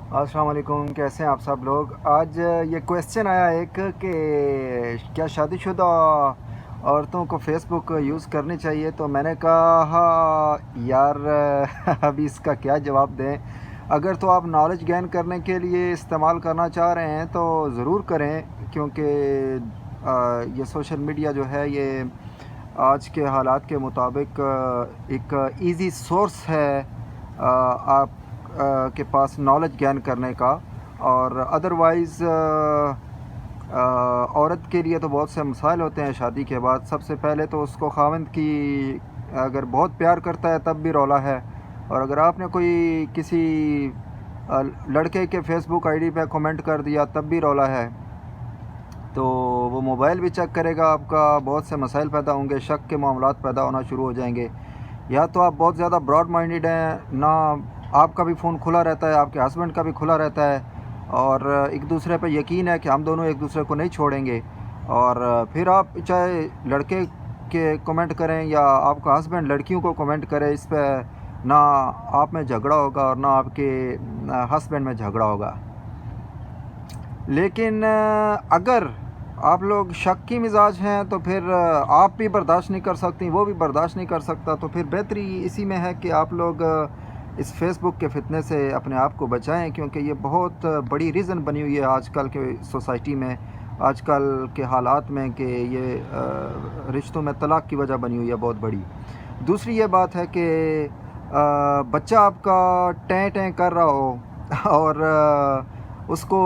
السلام علیکم، کیسے ہیں آپ سب لوگ؟ آج یہ کویسچن آیا ایک کہ کیا شادی شدہ عورتوں کو فیس بک یوز کرنی چاہیے، تو میں نے کہا یار ابھی اس کا کیا جواب دیں۔ اگر تو آپ نالج گین کرنے کے لیے استعمال کرنا چاہ رہے ہیں تو ضرور کریں، کیونکہ یہ سوشل میڈیا جو ہے یہ آج کے حالات کے مطابق ایک ایزی سورس ہے آپ کے پاس نالج گین کرنے کا۔ اور ادروائز عورت کے لیے تو بہت سے مسائل ہوتے ہیں شادی کے بعد۔ سب سے پہلے تو اس کو خاوند کی اگر بہت پیار کرتا ہے تب بھی رولا ہے، اور اگر آپ نے کوئی کسی لڑکے کے فیس بک آئی ڈی پہ کمنٹ کر دیا تب بھی رولا ہے، تو وہ موبائل بھی چیک کرے گا آپ کا، بہت سے مسائل پیدا ہوں گے، شک کے معاملات پیدا ہونا شروع ہو جائیں گے۔ یا تو آپ بہت زیادہ براڈ مائنڈڈ ہیں، نہ آپ کا بھی فون کھلا رہتا ہے، آپ کے ہسبینڈ کا بھی کھلا رہتا ہے، اور ایک دوسرے پہ یقین ہے کہ ہم دونوں ایک دوسرے کو نہیں چھوڑیں گے، اور پھر آپ چاہے لڑکے کے کمنٹ کریں یا آپ کا ہسبینڈ لڑکیوں کو کمنٹ کرے، اس پہ نہ آپ میں جھگڑا ہوگا اور نہ آپ کے ہسبینڈ میں جھگڑا ہوگا۔ لیکن اگر آپ لوگ شک کی مزاج ہیں تو پھر آپ بھی برداشت نہیں کر سکتی، وہ بھی برداشت نہیں کر سکتا، تو پھر بہتری اسی میں ہے کہ آپ لوگ اس فیس بک کے فتنے سے اپنے آپ کو بچائیں، کیونکہ یہ بہت بڑی ریزن بنی ہوئی ہے آج کل کے سوسائٹی میں، آج کل کے حالات میں، کہ یہ رشتوں میں طلاق کی وجہ بنی ہوئی ہے بہت بڑی۔ دوسری یہ بات ہے کہ بچہ آپ کا ٹیں ٹیں کر رہا ہو اور اس کو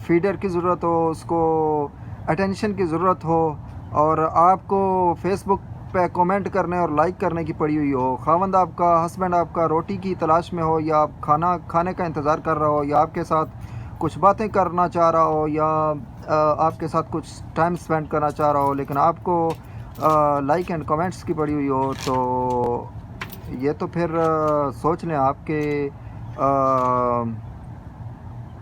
فیڈر کی ضرورت ہو، اس کو اٹینشن کی ضرورت ہو، اور آپ کو فیس بک پہ کومنٹ کرنے اور لائک کرنے کی پڑی ہوئی ہو، خاوند آپ کا، ہسبینڈ آپ کا روٹی کی تلاش میں ہو، یا آپ کھانا کھانے کا انتظار کر رہا ہو، یا آپ کے ساتھ کچھ باتیں کرنا چاہ رہا ہو، یا آپ کے ساتھ کچھ ٹائم سپینڈ کرنا چاہ رہا ہو، لیکن آپ کو لائک اینڈ کمنٹس کی پڑی ہوئی ہو، تو یہ تو پھر سوچ لیں آپ کے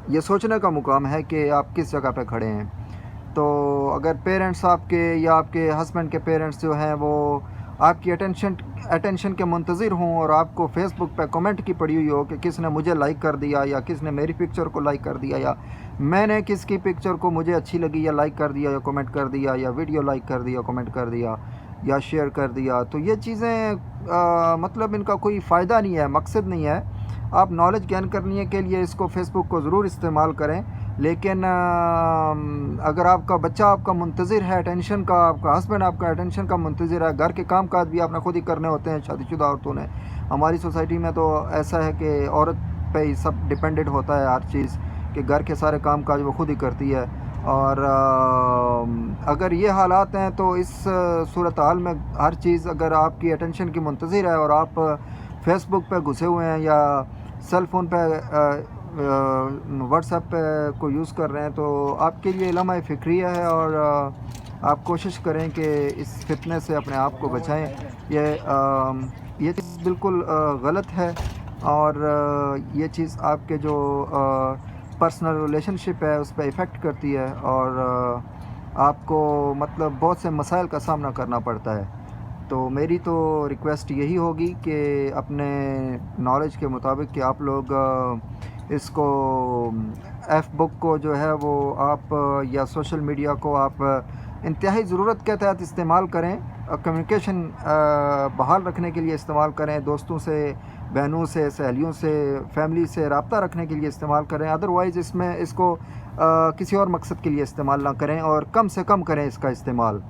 یہ سوچنے کا مقام ہے کہ آپ کس جگہ پہ کھڑے ہیں۔ تو اگر پیرنٹس آپ کے یا آپ کے ہسبینڈ کے پیرنٹس جو ہیں وہ آپ کی اٹینشن کے منتظر ہوں، اور آپ کو فیس بک پہ کمنٹ کی پڑی ہوئی ہو کہ کس نے مجھے لائک کر دیا، یا کس نے میری پکچر کو لائک کر دیا، یا میں نے کس کی پکچر کو مجھے اچھی لگی یا لائک کر دیا یا کمنٹ کر دیا، یا ویڈیو لائک کر دیا، کمنٹ کر دیا یا شیئر کر دیا، تو یہ چیزیں مطلب ان کا کوئی فائدہ نہیں ہے، مقصد نہیں ہے۔ آپ نالج گین کرنے کے لیے اس کو فیس بک کو ضرور استعمال کریں، لیکن اگر آپ کا بچہ آپ کا منتظر ہے اٹینشن کا، آپ کا ہسبینڈ آپ کا اٹینشن کا منتظر ہے، گھر کے کام کاج بھی آپ نے خود ہی کرنے ہوتے ہیں شادی شدہ عورتوں نے، ہماری سوسائٹی میں تو ایسا ہے کہ عورت پہ ہی سب ڈپینڈنٹ ہوتا ہے ہر چیز، کہ گھر کے سارے کام کاج وہ خود ہی کرتی ہے، اور اگر یہ حالات ہیں تو اس صورتحال میں ہر چیز اگر آپ کی اٹینشن کی منتظر ہے، اور آپ فیس بک پہ گھسے ہوئے ہیں یا سیل فون پہ واٹس ایپ پہ کو یوز کر رہے ہیں، تو آپ کے لیے لمحہ فکریہ ہے، اور آپ کوشش کریں کہ اس فتنے سے اپنے آپ کو بچائیں۔ یہ چیز بالکل غلط ہے، اور یہ چیز آپ کے جو پرسنل ریلیشن شپ ہے اس پہ ایفیکٹ کرتی ہے، اور آپ کو مطلب بہت سے مسائل کا سامنا کرنا پڑتا ہے۔ تو میری تو ریکویسٹ یہی ہوگی کہ اپنے نالج کے مطابق کہ آپ لوگ اس کو ایف بک کو جو ہے وہ آپ یا سوشل میڈیا کو آپ انتہائی ضرورت کے تحت استعمال کریں، کمیونیکیشن بحال رکھنے کے لیے استعمال کریں، دوستوں سے، بہنوں سے، سہیلیوں سے، فیملی سے رابطہ رکھنے کے لیے استعمال کریں، ادروائز اس کو کسی اور مقصد کے لیے استعمال نہ کریں، اور کم سے کم کریں اس کا استعمال۔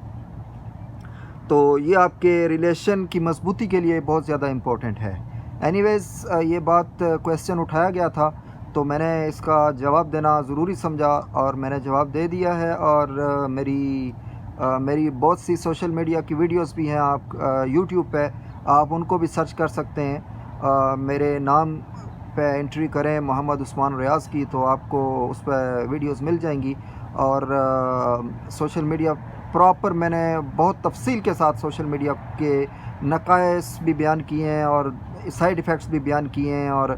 تو یہ آپ کے ریلیشن کی مضبوطی کے لیے بہت زیادہ امپورٹنٹ ہے۔ اینی ویز یہ بات کویسچن اٹھایا گیا تھا تو میں نے اس کا جواب دینا ضروری سمجھا، اور میں نے جواب دے دیا ہے، اور میری بہت سی سوشل میڈیا کی ویڈیوز بھی ہیں، آپ یوٹیوب پہ آپ ان کو بھی سرچ کر سکتے ہیں، میرے نام پہ انٹری کریں محمد عثمان ریاض کی، تو آپ کو اس پہ ویڈیوز مل جائیں گی، اور سوشل میڈیا پراپر میں نے بہت تفصیل کے ساتھ سوشل میڈیا کے نقائص بھی بیان کیے ہیں، اور سائیڈ ایفیکٹس بھی بیان کیے ہیں، اور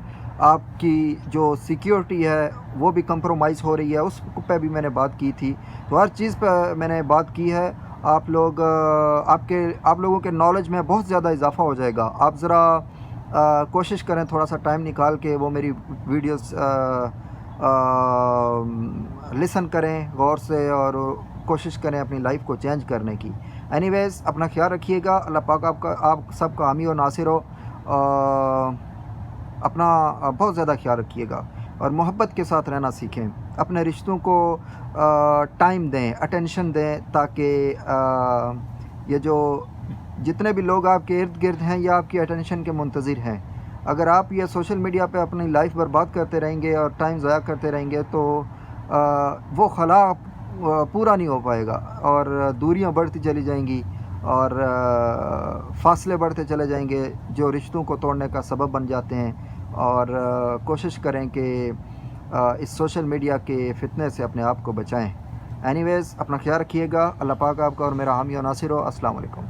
آپ کی جو سیکیورٹی ہے وہ بھی کمپرومائز ہو رہی ہے اس پہ بھی میں نے بات کی تھی، تو ہر چیز پہ میں نے بات کی ہے۔ آپ لوگوں کے نالج میں بہت زیادہ اضافہ ہو جائے گا، آپ ذرا کوشش کریں تھوڑا سا ٹائم نکال کے وہ میری ویڈیوز لسن کریں غور سے اور کوشش کریں اپنی لائف کو چینج کرنے کی. اینی ویز اپنا خیال رکھیے گا. اللہ پاک آپ سب کا حامی و ناصر ہو. اپنا بہت زیادہ خیال رکھیے گا اور محبت کے ساتھ رہنا سیکھیں. اپنے رشتوں کو ٹائم دیں, اٹینشن دیں, تاکہ یہ جو جتنے بھی لوگ آپ کے ارد گرد ہیں یہ آپ کی اٹینشن کے منتظر ہیں. اگر آپ یہ سوشل میڈیا پہ اپنی لائف برباد کرتے رہیں گے اور ٹائم ضائع کرتے رہیں گے تو وہ خلا پورا نہیں ہو پائے گا اور دوریاں بڑھتی چلی جائیں گی اور فاصلے بڑھتے چلے جائیں گے جو رشتوں کو توڑنے کا سبب بن جاتے ہیں. اور کوشش کریں کہ اس سوشل میڈیا کے فتنے سے اپنے آپ کو بچائیں. اینی ویز اپنا خیال رکھیے گا. اللہ پاک آپ کا اور میرا حامی و ناصر ہو. السلام علیکم.